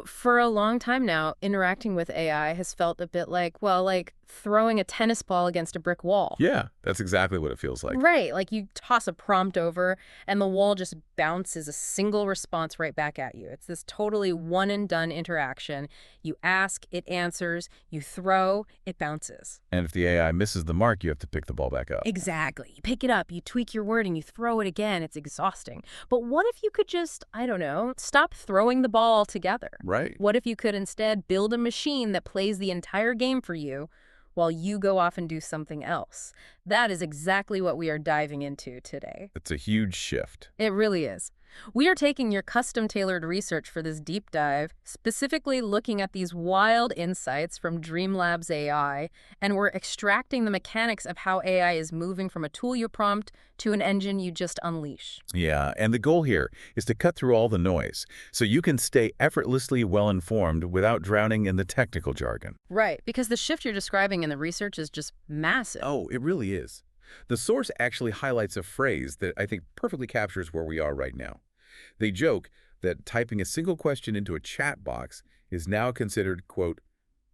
For a long time now, interacting with AI has felt a bit like, well, like throwing a tennis ball against a brick wall. Yeah, that's exactly what it feels like. Right, like you toss a prompt over and the wall just bounces a single response right back at you. It's this totally one and done interaction. You ask, it answers, you throw, it bounces. And if the AI misses the mark, you have to pick the ball back up. Exactly. You pick it up, you tweak your wording, you throw it again. It's exhausting. But what if you could just, I don't know, stop throwing the ball altogether? Right. What if you could instead build a machine that plays the entire game for you while you go off and do something else? That is exactly what we are diving into today. It's a huge shift. It really is. We are taking your custom-tailored research for this deep dive, specifically looking at these wild insights from Dreamlabs AI, and we're extracting the mechanics of how AI is moving from a tool you prompt to an engine you just unleash. Yeah, and the goal here is to cut through all the noise so you can stay effortlessly well-informed without drowning in the technical jargon. Right, because the shift you're describing in the research is just massive. Oh, it really is. The source actually highlights a phrase that I think perfectly captures where we are right now. They joke that typing a single question into a chat box is now considered, quote,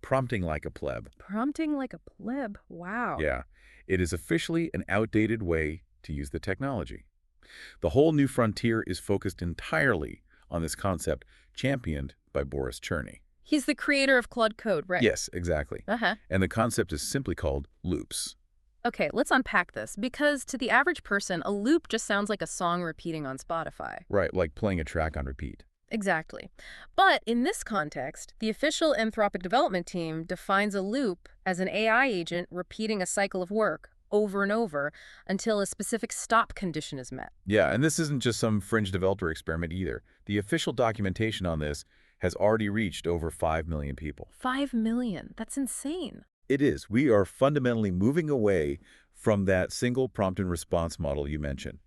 prompting like a pleb. Prompting like a pleb. Wow. Yeah, it is officially an outdated way to use the technology. The whole new frontier is focused entirely on this concept championed by Boris Cherny. He's the creator of Claude Code, right? Yes, exactly. Uh-huh. And the concept is simply called loops. Okay, let's unpack this, because to the average person, a loop just sounds like a song repeating on Spotify. Right, like playing a track on repeat. Exactly. But in this context, the official Anthropic development team defines a loop as an AI agent repeating a cycle of work over and over until a specific stop condition is met. Yeah, and this isn't just some fringe developer experiment either. The official documentation on this has already reached over 5 million people. 5 million. That's insane. It is. We are fundamentally moving away from that single prompt and response model you mentioned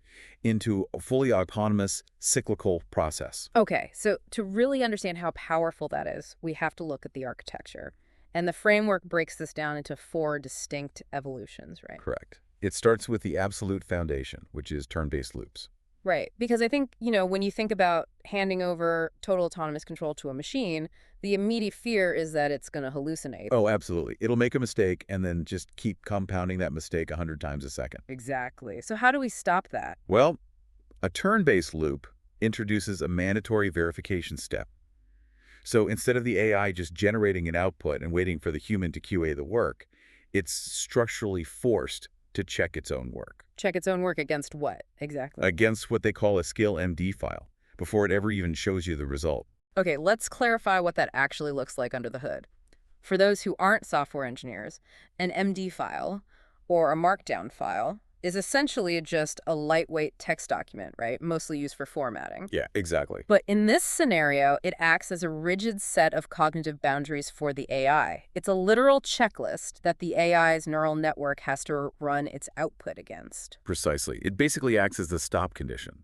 into a fully autonomous, cyclical process. Okay, so to really understand how powerful that is, we have to look at the architecture. And the framework breaks this down into 4 distinct evolutions, right? Correct. It starts with the absolute foundation, which is turn-based loops. Right, because I think, when you think about handing over total autonomous control to a machine, the immediate fear is that it's going to hallucinate. Oh, absolutely. It'll make a mistake and then just keep compounding that mistake 100 times a second. Exactly. So how do we stop that? Well, a turn-based loop introduces a mandatory verification step. So instead of the AI just generating an output and waiting for the human to QA the work, it's structurally forced to check its own work. Check its own work against what, exactly? Against what they call a skill MD file, before it ever even shows you the result. Okay, let's clarify what that actually looks like under the hood. For those who aren't software engineers, an MD file, or a markdown file, is essentially just a lightweight text document, right? Mostly used for formatting. Yeah, exactly. But in this scenario, it acts as a rigid set of cognitive boundaries for the AI. It's a literal checklist that the AI's neural network has to run its output against. Precisely. It basically acts as the stop condition.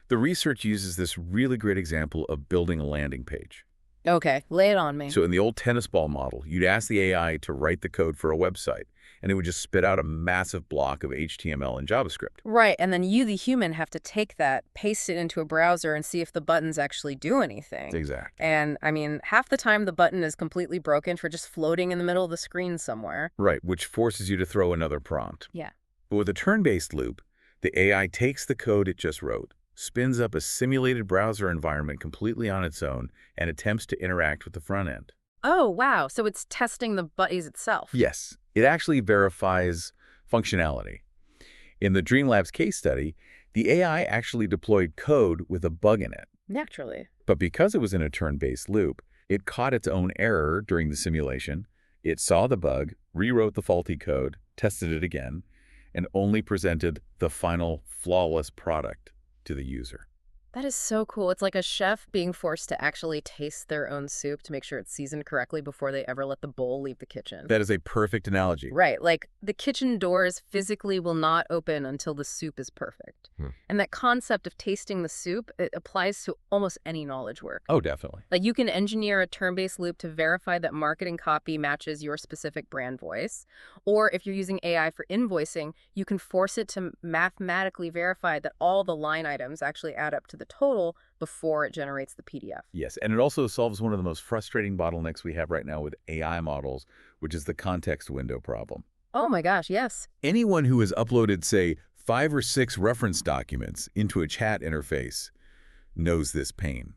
The research uses this really great example of building a landing page. Okay, lay it on me. So in the old tennis ball model, you'd ask the AI to write the code for a website, and it would just spit out a massive block of HTML and JavaScript. Right, and then you, the human, have to take that, paste it into a browser, and see if the buttons actually do anything. Exactly. And, half the time the button is completely broken for just floating in the middle of the screen somewhere. Right, which forces you to throw another prompt. Yeah. But with a turn-based loop, the AI takes the code it just wrote, spins up a simulated browser environment completely on its own, and attempts to interact with the front end. Oh, wow. So it's testing the buddies itself. Yes, it actually verifies functionality. In the Dreamlabs case study, the AI actually deployed code with a bug in it. Naturally. But because it was in a turn-based loop, it caught its own error during the simulation. It saw the bug, rewrote the faulty code, tested it again, and only presented the final flawless product to the user. That is so cool. It's like a chef being forced to actually taste their own soup to make sure it's seasoned correctly before they ever let the bowl leave the kitchen. That is a perfect analogy. Right, like the kitchen doors physically will not open until the soup is perfect. And that concept of tasting the soup, it applies to almost any knowledge work. Oh, definitely. Like you can engineer a turn-based loop to verify that marketing copy matches your specific brand voice. Or if you're using AI for invoicing, you can force it to mathematically verify that all the line items actually add up to the the total before it generates the PDF. Yes, and it also solves one of the most frustrating bottlenecks we have right now with AI models, which is the context window problem. Oh my gosh, yes. Anyone who has uploaded, say, 5 or 6 reference documents into a chat interface knows this pain.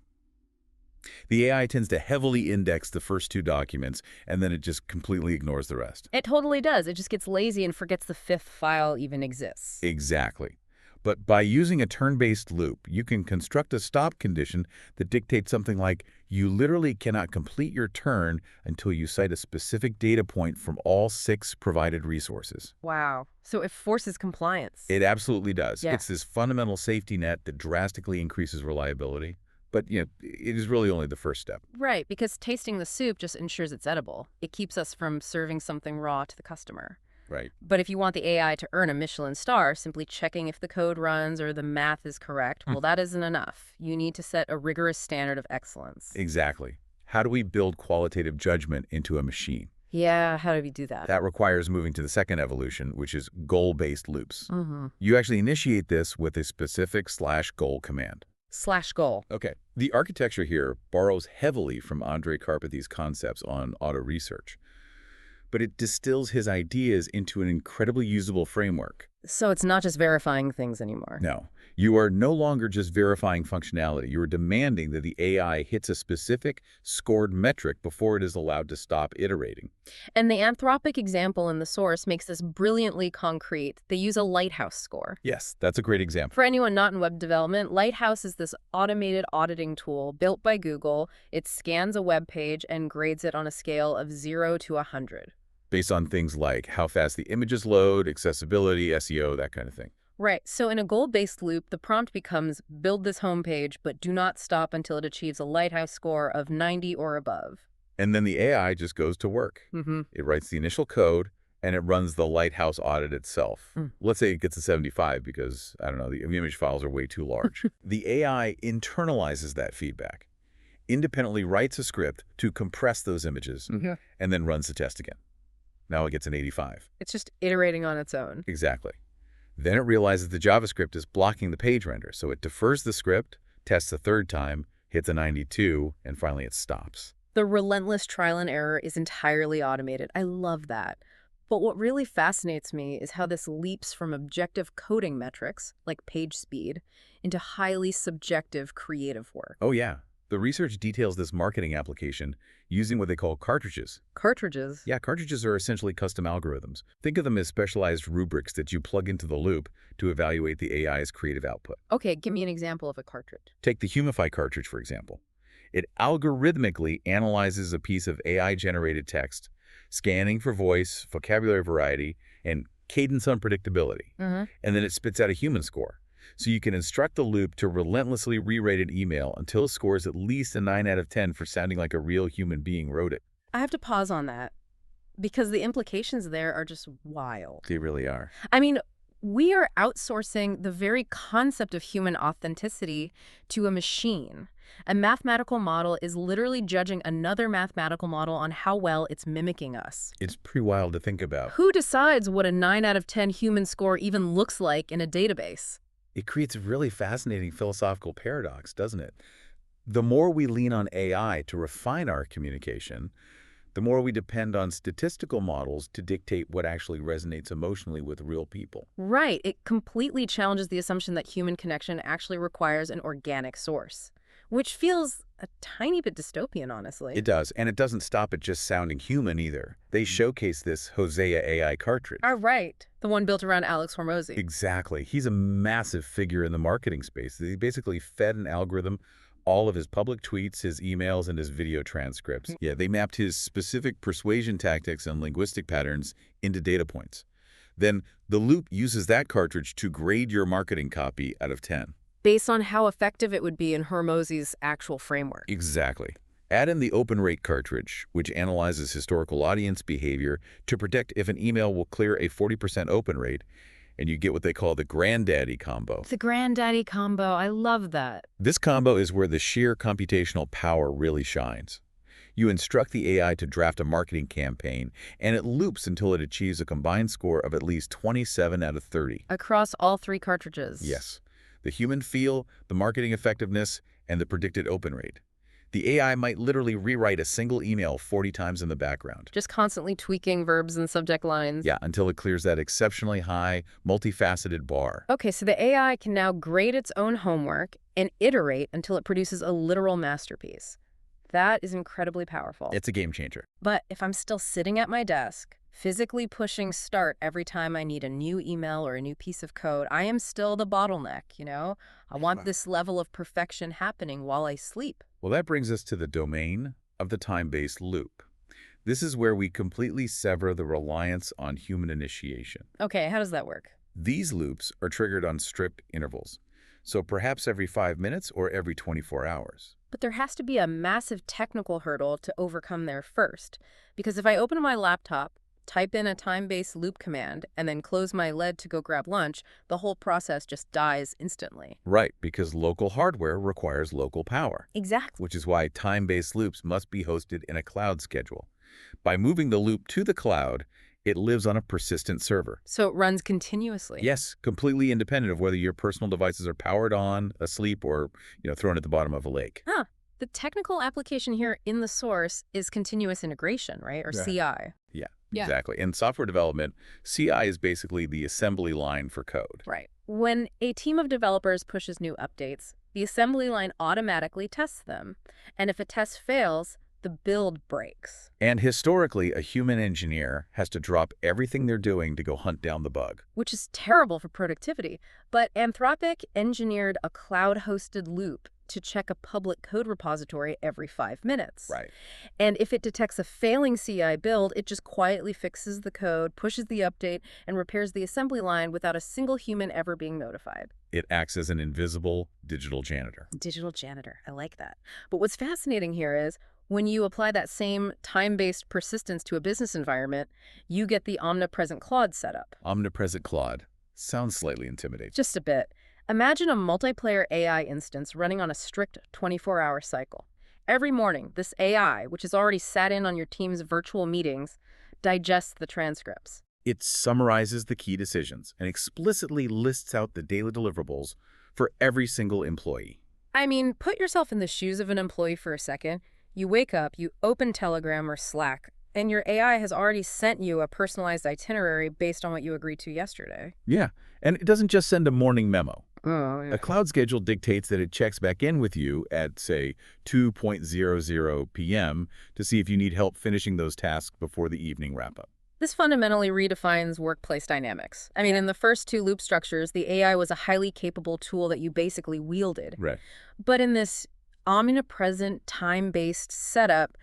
The AI tends to heavily index the first 2 documents, and then it just completely ignores the rest. It totally does. It just gets lazy and forgets the fifth file even exists. Exactly. But by using a turn-based loop, you can construct a stop condition that dictates something like, you literally cannot complete your turn until you cite a specific data point from all 6 provided resources. Wow. So it forces compliance. It absolutely does. Yeah. It's this fundamental safety net that drastically increases reliability. But, it is really only the first step. Right, because tasting the soup just ensures it's edible. It keeps us from serving something raw to the customer. Right. But if you want the AI to earn a Michelin star, simply checking if the code runs or the math is correct, well, that isn't enough. You need to set a rigorous standard of excellence. Exactly. How do we build qualitative judgment into a machine? Yeah, how do we do that? That requires moving to the second evolution, which is goal-based loops. Mm-hmm. You actually initiate this with a specific /goal command. /goal. Okay. The architecture here borrows heavily from Andrei Karpathy's concepts on auto-research, but it distills his ideas into an incredibly usable framework. So it's not just verifying things anymore. No, you are no longer just verifying functionality. You are demanding that the AI hits a specific scored metric before it is allowed to stop iterating. And the Anthropic example in the source makes this brilliantly concrete. They use a Lighthouse score. Yes, that's a great example. For anyone not in web development, Lighthouse is this automated auditing tool built by Google. It scans a web page and grades it on a scale of 0 to 100. Based on things like how fast the images load, accessibility, SEO, that kind of thing. Right. So in a goal-based loop, the prompt becomes build this homepage, but do not stop until it achieves a Lighthouse score of 90 or above. And then the AI just goes to work. Mm-hmm. It writes the initial code, and it runs the Lighthouse audit itself. Let's say it gets a 75 because, I don't know, the image files are way too large. The AI internalizes that feedback, independently writes a script to compress those images, and then runs the test again. Now it gets an 85. It's just iterating on its own. Exactly. Then it realizes the JavaScript is blocking the page render, so it defers the script, tests a third time, hits a 92, and finally it stops. The relentless trial and error is entirely automated. I love that. But what really fascinates me is how this leaps from objective coding metrics, like page speed, into highly subjective creative work. Oh yeah. The research details this marketing application using what they call cartridges. Cartridges? Yeah, cartridges are essentially custom algorithms. Think of them as specialized rubrics that you plug into the loop to evaluate the AI's creative output. Okay, give me an example of a cartridge. Take the Humify cartridge, for example. It algorithmically analyzes a piece of AI-generated text, scanning for voice, vocabulary variety, and cadence unpredictability. And then it spits out a human score. So you can instruct the loop to relentlessly re-rate an email until it scores at least a 9 out of 10 for sounding like a real human being wrote it. I have to pause on that because the implications there are just wild. They really are. I mean, we are outsourcing the very concept of human authenticity to a machine. A mathematical model is literally judging another mathematical model on how well it's mimicking us. It's pretty wild to think about. Who decides what a 9 out of 10 human score even looks like in a database? It creates a really fascinating philosophical paradox, doesn't it? The more we lean on AI to refine our communication, the more we depend on statistical models to dictate what actually resonates emotionally with real people. Right. It completely challenges the assumption that human connection actually requires an organic source, which feels a tiny bit dystopian, honestly. It does, and it doesn't stop at just sounding human either. They showcase this Hosea AI cartridge. Oh, right. The one built around Alex Hormozy. Exactly. He's a massive figure in the marketing space. He basically fed an algorithm all of his public tweets, his emails, and his video transcripts. Yeah, they mapped his specific persuasion tactics and linguistic patterns into data points. Then the loop uses that cartridge to grade your marketing copy out of 10. Based on how effective it would be in Hormozy's actual framework. Exactly. Add in the open rate cartridge, which analyzes historical audience behavior to predict if an email will clear a 40% open rate, and you get what they call the granddaddy combo. The granddaddy combo, I love that. This combo is where the sheer computational power really shines. You instruct the AI to draft a marketing campaign, and it loops until it achieves a combined score of at least 27 out of 30. Across all 3 cartridges. Yes. the human feel, the marketing effectiveness, and the predicted open rate. The AI might literally rewrite a single email 40 times in the background. Just constantly tweaking verbs and subject lines. Yeah, until it clears that exceptionally high, multifaceted bar. Okay, so the AI can now grade its own homework and iterate until it produces a literal masterpiece. That is incredibly powerful. It's a game changer. But if I'm still sitting at my desk, physically pushing start every time I need a new email or a new piece of code, I am still the bottleneck. I want this level of perfection happening while I sleep. Well, that brings us to the domain of the time-based loop. This is where we completely sever the reliance on human initiation. Okay, how does that work? These loops are triggered on strict intervals, so perhaps every 5 minutes or every 24 hours. But there has to be a massive technical hurdle to overcome there first. Because if I open my laptop, type in a time-based loop command, and then close my lid to go grab lunch, the whole process just dies instantly. Right, because local hardware requires local power, Exactly. which is why time-based loops must be hosted in a cloud schedule. By moving the loop to the cloud, it lives on a persistent server. So it runs continuously. Yes, completely independent of whether your personal devices are powered on, asleep, or thrown at the bottom of a lake. Huh. The technical application here in the source is continuous integration, right? Or Yeah. CI. Yeah, exactly. In software development, CI is basically the assembly line for code. Right. When a team of developers pushes new updates, the assembly line automatically tests them. And if a test fails, the build breaks. And historically, a human engineer has to drop everything they're doing to go hunt down the bug. Which is terrible for productivity. But Anthropic engineered a cloud-hosted loop to check a public code repository every 5 minutes. Right. And if it detects a failing CI build, it just quietly fixes the code, pushes the update, and repairs the assembly line without a single human ever being notified. It acts as an invisible digital janitor. Digital janitor. I like that. But what's fascinating here is when you apply that same time-based persistence to a business environment, you get the omnipresent Claude setup. Omnipresent Claude. Sounds slightly intimidating. Just a bit. Imagine a multiplayer AI instance running on a strict 24-hour cycle. Every morning, this AI, which has already sat in on your team's virtual meetings, digests the transcripts. It summarizes the key decisions and explicitly lists out the daily deliverables for every single employee. I mean, put yourself in the shoes of an employee for a second. You wake up, you open Telegram or Slack, and your AI has already sent you a personalized itinerary based on what you agreed to yesterday. Yeah, and it doesn't just send a morning memo. Oh, yeah. A cloud schedule dictates that it checks back in with you at, say, 2:00 p.m. to see if you need help finishing those tasks before the evening wrap-up. This fundamentally redefines workplace dynamics. I mean, in the first two loop structures, the AI was a highly capable tool that you basically wielded. Right. But in this omnipresent, time-based setup,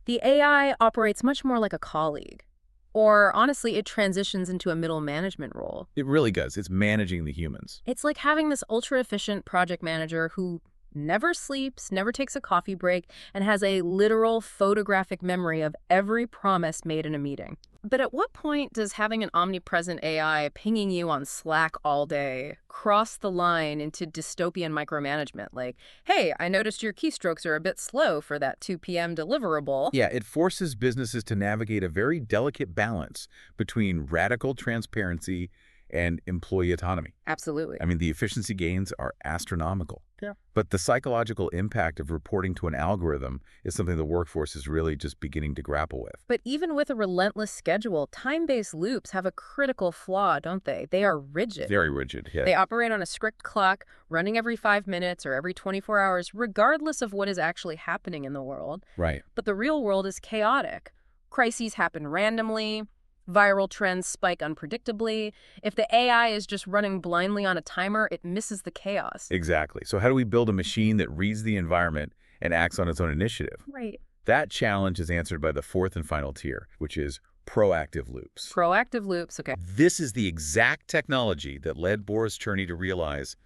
the AI operates much more like a colleague. Or honestly, it transitions into a middle management role. It really does. It's managing the humans. It's like having this ultra-efficient project manager who never sleeps, never takes a coffee break, and has a literal photographic memory of every promise made in a meeting. But at what point does having an omnipresent AI pinging you on Slack all day cross the line into dystopian micromanagement? Like, hey, I noticed your keystrokes are a bit slow for that 2 p.m. deliverable. Yeah, it forces businesses to navigate a very delicate balance between radical transparency and employee autonomy. Absolutely. I mean, the efficiency gains are astronomical. Yeah. But the psychological impact of reporting to an algorithm is something the workforce is really just beginning to grapple with. But even with a relentless schedule, time-based loops have a critical flaw, don't they? They are rigid. Very rigid, yeah. They operate on a strict clock, running every 5 minutes or every 24 hours, regardless of what is actually happening in the world. Right. But the real world is chaotic. Crises happen randomly. Viral trends spike unpredictably. If the AI is just running blindly on a timer, it misses the chaos. Exactly. So how do we build a machine that reads the environment and acts on its own initiative? Right. That challenge is answered by the fourth and final tier, which is proactive loops. Proactive loops, okay. This is the exact technology that led Boris Cherny to realize,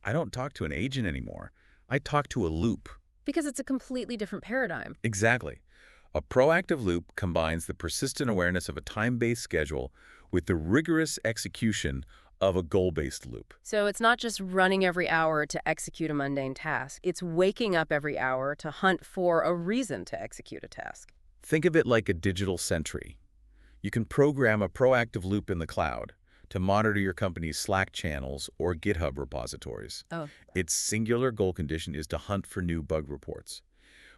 I don't talk to an agent anymore. I talk to a loop. Because it's a completely different paradigm. Exactly. A proactive loop combines the persistent awareness of a time-based schedule with the rigorous execution of a goal-based loop. So it's not just running every hour to execute a mundane task. It's waking up every hour to hunt for a reason to execute a task. Think of it like a digital sentry. You can program a proactive loop in the cloud, to monitor your company's Slack channels or GitHub repositories. Oh, Its singular goal condition is to hunt for new bug reports.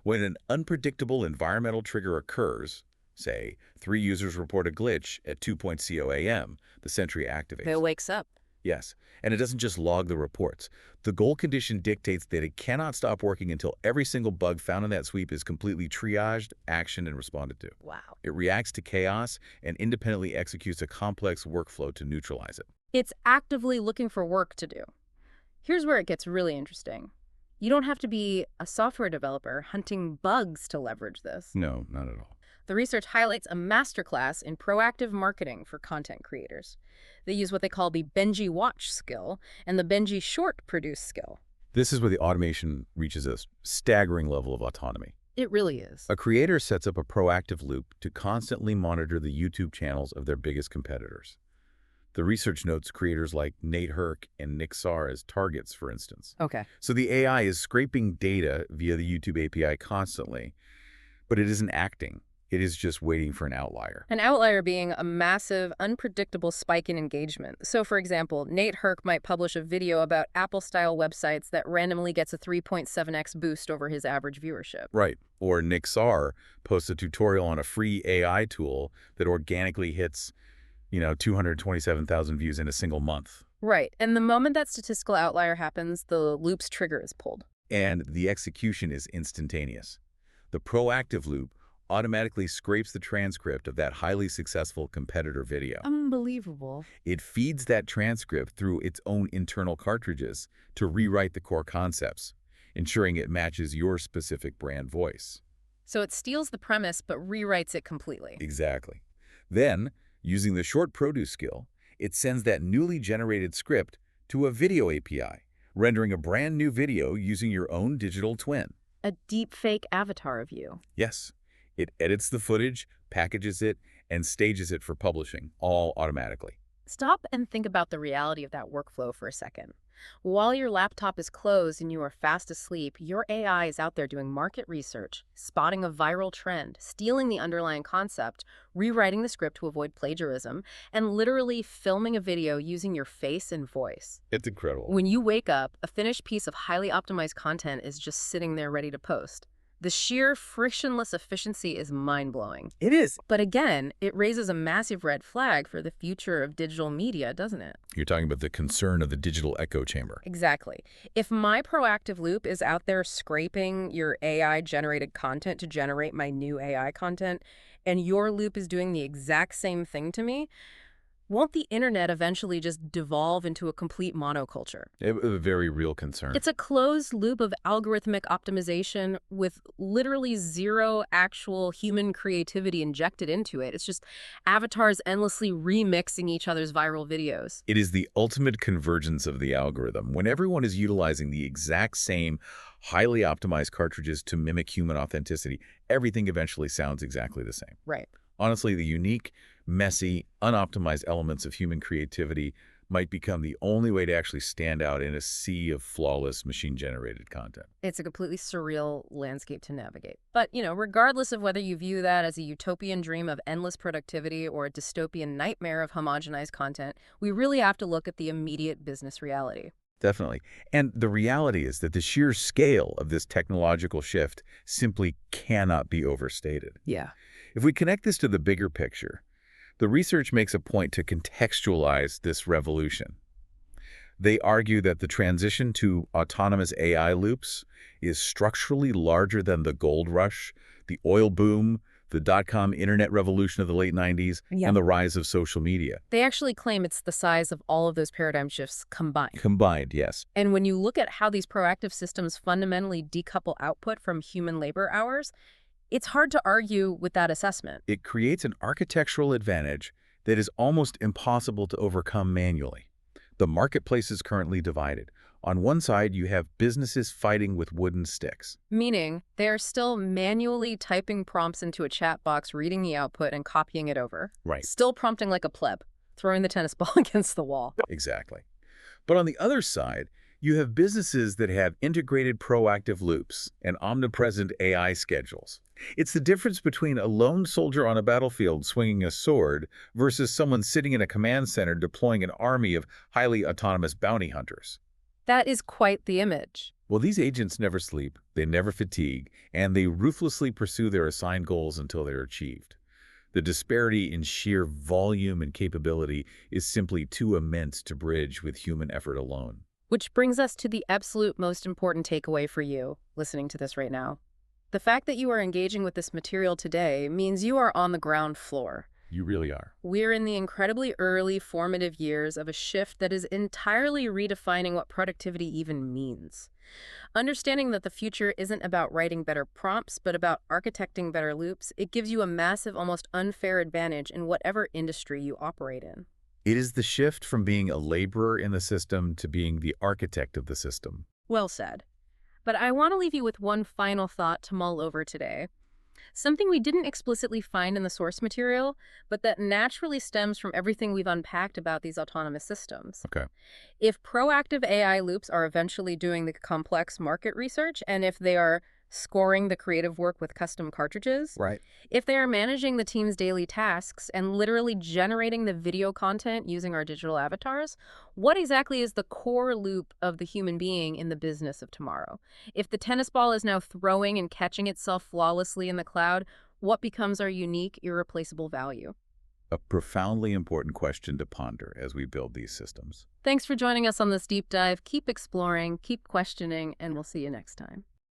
When an unpredictable environmental trigger occurs, say, 3 users report a glitch at 2:00 a.m., the Sentry it activates. wakes up. Yes, and it doesn't just log the reports. The goal condition dictates that it cannot stop working until every single bug found in that sweep is completely triaged, actioned, and responded to. Wow. It reacts to chaos and independently executes a complex workflow to neutralize it. It's actively looking for work to do. Here's where it gets really interesting. You don't have to be a software developer hunting bugs to leverage this. No, not at all. The research highlights a masterclass in proactive marketing for content creators. They use what they call the Benji Watch skill and the Benji Short Produce skill. This is where the automation reaches a staggering level of autonomy. It really is. A creator sets up a proactive loop to constantly monitor the YouTube channels of their biggest competitors. The research notes creators like Nate Herc and Nick Sarr as targets, for instance. Okay. So the AI is scraping data via the YouTube API constantly, but it isn't acting. It is just waiting for an outlier. An outlier being a massive, unpredictable spike in engagement. So, for example, Nate Herc might publish a video about Apple-style websites that randomly gets a 3.7x boost over his average viewership. Right. Or Nick Sarr posts a tutorial on a free AI tool that organically hits, 227,000 views in a single month. Right. And the moment that statistical outlier happens, the loop's trigger is pulled. And the execution is instantaneous. The proactive loop automatically scrapes the transcript of that highly successful competitor video. Unbelievable. It feeds that transcript through its own internal cartridges to rewrite the core concepts, ensuring it matches your specific brand voice. So it steals the premise but rewrites it completely. Exactly. Then, using the short produce skill, it sends that newly generated script to a video API, rendering a brand new video using your own digital twin. A deep fake avatar of you. Yes. It edits the footage, packages it, and stages it for publishing, all automatically. Stop and think about the reality of that workflow for a second. While your laptop is closed and you are fast asleep, your AI is out there doing market research, spotting a viral trend, stealing the underlying concept, rewriting the script to avoid plagiarism, and literally filming a video using your face and voice. It's incredible. When you wake up, a finished piece of highly optimized content is just sitting there ready to post. The sheer frictionless efficiency is mind-blowing. It is. But again, it raises a massive red flag for the future of digital media, doesn't it? You're talking about the concern of the digital echo chamber. Exactly. If my proactive loop is out there scraping your AI-generated content to generate my new AI content, and your loop is doing the exact same thing to me, won't the internet eventually just devolve into a complete monoculture? A very real concern. It's a closed loop of algorithmic optimization with literally zero actual human creativity injected into it. It's just avatars endlessly remixing each other's viral videos. It is the ultimate convergence of the algorithm. When everyone is utilizing the exact same highly optimized cartridges to mimic human authenticity, everything eventually sounds exactly the same. Right. Honestly, the unique, messy, unoptimized elements of human creativity might become the only way to actually stand out in a sea of flawless machine-generated content. It's a completely surreal landscape to navigate. But, regardless of whether you view that as a utopian dream of endless productivity or a dystopian nightmare of homogenized content, we really have to look at the immediate business reality. Definitely. And the reality is that the sheer scale of this technological shift simply cannot be overstated. Yeah. If we connect this to the bigger picture, the research makes a point to contextualize this revolution. They argue that the transition to autonomous AI loops is structurally larger than the gold rush, the oil boom, the dot-com internet revolution of the late 90s, Yeah. and the rise of social media. They actually claim it's the size of all of those paradigm shifts combined. Combined, yes. And when you look at how these proactive systems fundamentally decouple output from human labor hours, it's hard to argue with that assessment. It creates an architectural advantage that is almost impossible to overcome manually. The marketplace is currently divided. On one side, you have businesses fighting with wooden sticks. Meaning, they're still manually typing prompts into a chat box, reading the output, and copying it over. Right. Still prompting like a pleb, throwing the tennis ball against the wall. Exactly. But on the other side, you have businesses that have integrated proactive loops and omnipresent AI schedules. It's the difference between a lone soldier on a battlefield swinging a sword versus someone sitting in a command center deploying an army of highly autonomous bounty hunters. That is quite the image. Well, these agents never sleep, they never fatigue, and they ruthlessly pursue their assigned goals until they're achieved. The disparity in sheer volume and capability is simply too immense to bridge with human effort alone. Which brings us to the absolute most important takeaway for you listening to this right now. The fact that you are engaging with this material today means you are on the ground floor. You really are. We're in the incredibly early formative years of a shift that is entirely redefining what productivity even means. Understanding that the future isn't about writing better prompts, but about architecting better loops, it gives you a massive, almost unfair advantage in whatever industry you operate in. It is the shift from being a laborer in the system to being the architect of the system. Well said. But I want to leave you with one final thought to mull over today. Something we didn't explicitly find in the source material, but that naturally stems from everything we've unpacked about these autonomous systems. Okay. If proactive AI loops are eventually doing the complex market research, and if they are scoring the creative work with custom cartridges, Right. if they are managing the team's daily tasks and literally generating the video content using our digital avatars, what exactly is the core loop of the human being in the business of tomorrow? If the tennis ball is now throwing and catching itself flawlessly in the cloud, what becomes our unique, irreplaceable value? A profoundly important question to ponder as we build these systems. Thanks for joining us on this deep dive. Keep exploring, keep questioning, and we'll see you next time.